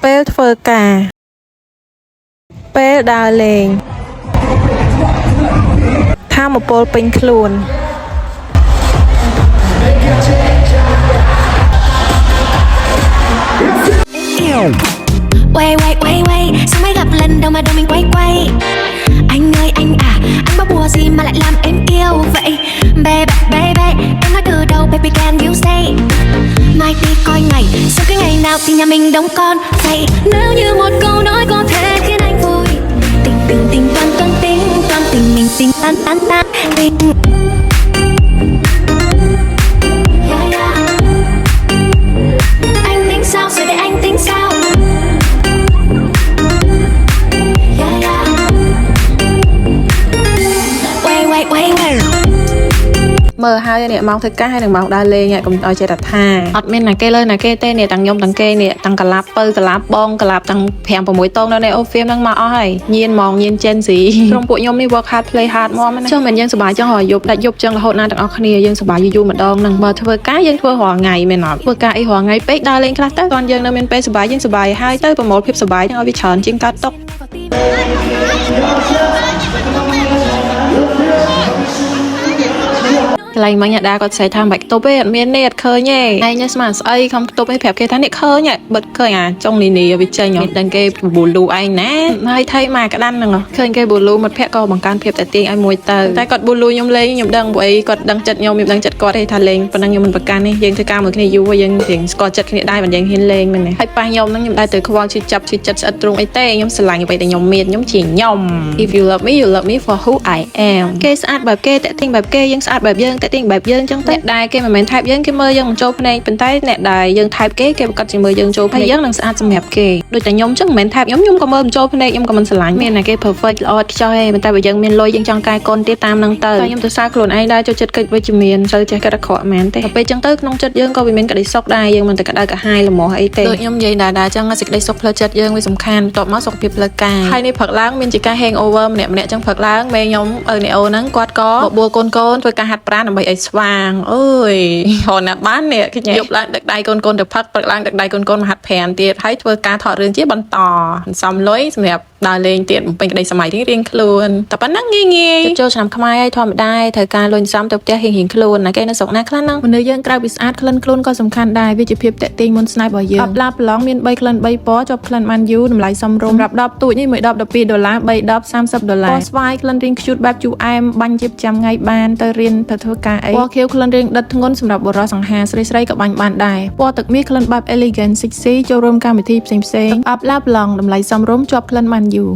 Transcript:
ពេលធ្វើការពេលដើរលេងថាមពលពេញខ្លួន Quay quay quay quay sao mấy gặp lần đầu mà đầu mình quay quay anh ơi anh à anh bao bùa gì mà lại làm em yêu vậy baby baby em nói từ đầu baby can you say mai đi coi ngày sau cái ngày nào thì nhà mình đóng con vậy nếu như một câu nói có thể khiến anh vui tình tình tình toan tình mình tình tan tan tan tình anh tính sao rồi để anh tính sao quay មើលហើយអ្នកមកធ្វើការហើយនឹងមកដើរលេងកុំឲ្យចេះតែថាអត់មានណាគេលើណាគេទេនេះទាំងខ្ញុំទាំងគេនេះទាំងកឡាប់បើកឡាប់បងកឡាប់ទាំង5 6តងនៅในអូហ្វៀមហ្នឹងមកអស់ហើយញៀនមកញៀនចេនស៊ីក្រុមពួកខ្ញុំនេះ work hard play hard មកណាចុះមិនយើងសប្បាយចឹងរយប់ដាច់យប់ចឹងរហូតណាទាំងអស់គ្នាយើងសប្បាយយូរម្ដងហ្នឹងបើធ្វើការយើងធ្វើរាល់ថ្ងៃមែនអត់ធ្វើការអីរាល់ថ្ងៃពេកដើរលេងខ្លះទៅគាត់យើងនៅមានពេលសប្បាយយើងសប្បាយហើយទៅប្រមូលភាពសប្បាយហ្នឹងឲ្យវាច្រើនជាងកើតតុក កន្លែងមិញអាដាគាត់ស្អីថាមិនបាច់ខ្ទប់ទេអត់មានទេអត់ឃើញទេឯងស្មានស្អីខំខ្ទប់ឯងប្រាប់គេថានេះឃើញបិទឃើញអាចុងនីវាចេញដឹងគេប៊ូលូឯងណាហើយថៃមកក្តាន់ហ្នឹងឃើញគេប៊ូលូមិត្តភក្តិក៏បង្កើនភាពតែទៀងឲ្យមួយទៅតែគាត់ប៊ូលូខ្ញុំលេងខ្ញុំដឹងព្រោះអីគាត់ដឹងចិត្តខ្ញុំដឹងចិត្តគាត់ទេថាលេងប៉ុណ្ណឹងខ្ញុំមិនប្រកាន់ទេយើងធ្វើការមួយគ្នាយូរយើងរៀងស្គាល់ចិត្តគ្នាដែរមិនយើងហ៊ានលេងមែនទេហើយប៉ះខ្ញុំហ្នឹងខ្ញុំដែរទៅខ្វល់ជឿចាប់ជឿចិត្តស្អិតទ្រង់អីទេខ្ញុំស្រឡាញ់អ្វីដែលខ្ញុំមានខ្ញុំជាខ្ញុំ If you love me for who I am គេស្អាតបែបគេតាក់ទាញបែបគេយើងស្អាតបែបយើងតាក់ទាញបែបយើងចឹងតែដែរគេមិនមែនថៃបយើងគេមើលយើងមិនចូលភ្នែកប៉ុន្តែអ្នកដែលយើងថៃបគេប្រកាសជាមើលយើងចូលភ្នែកយើងនឹងស្អាតសម្រាប់គេដូចតែខ្ញុំចឹងមិនមែនថៃបខ្ញុំក៏មើលមិនចូលភ្នែកខ្ញុំក៏មិនស្រឡាញ់មានតែគេ perfect ល្អឥតខ្ចោះទេប៉ុន្តែបើយើងមានលុយយើងចង់កែកូនទៀតតាមហ្នឹងទៅខ្ញុំទៅសារខ្លួនឯងដែរចូលចិត្តកិច្ចវិជ្ជមានទៅចេះគិតអាក្រក់មែនទេដល់ពេលចឹងទៅក្នុងចិត្តយើងក៏វាមានក្តីសុខដែរយើងមិនតែក្តៅក្រហាយល្មមអីទេដូចខ្ញុំនិយាយដែរចឹងសេចក្តីសុខផ្លូវចិត្តយើងវាសំខាន់បន្ទាប់មកសុខភាពផ្លូវកាយហើយនេះព្រឹកឡើងមានជាការ hangover ម្នាក់ចឹងព្រឹកឡើងមេខ្ញុំអ្នកអូហ្នឹងគាត់ក៏បបួលកូនធ្វើការហាត់ប្រាណដើម្បីឲ្យស្វាងអើយហូនណាបាននេះគេយប់ឡើងដឹកដៃកូនទៅផឹកព្រឹកឡើងដឹកដៃកូនមកហាត់ប្រាណទៀតហើយធ្វើការថតរឿងជាបន្តសំលុយសម្រាប់ដើរលេងទៀតបំពេញក្តីសម័យរៀងខ្លួនតែប៉ុណ្ណឹងងាយចូលឆ្នាំខ្មែរហើយធម្មតាត្រូវការលុយសំទៅផ្ទះរៀងខ្លួនណាគេនៅស្រុកណាខ្លះហ្នឹងមនុស្សយើងក្រៅពីស្អាតក្លិនខ្លួនក៏សំខាន់ដែរវាជាភាពតាក់ទាញមុនស្នេហ៍របស់យើងអបឡាប្រឡងមាន3ក្លិន3ពណ៌ជាប់ក្លិនបានយូរតម្លៃសមរម្យសម្រាប់10ទូចនេះ1 10 12ដុល្លារ3 10 30ដុល្លារពណ៌ស្វាយក្លិនរៀងខ្ជូតបែបជូរអែមបាញ់ជាប្រចាំថ្ងៃបានទៅរៀនទៅធ្វើការអីពណ៌ខៀវក្លិនរៀងដិតធ្ងន់សម្រាប់បុរសសង្ហាស្រីក៏បាញ់បានដែរពណ៌ទឹកមាសក្លិនបែប elegant sexy ចូលរួមកម្មវិធីផ្សេងអបឡាប្រឡងតម្លៃសមរម្យជាប់ក្លិនបានយូរ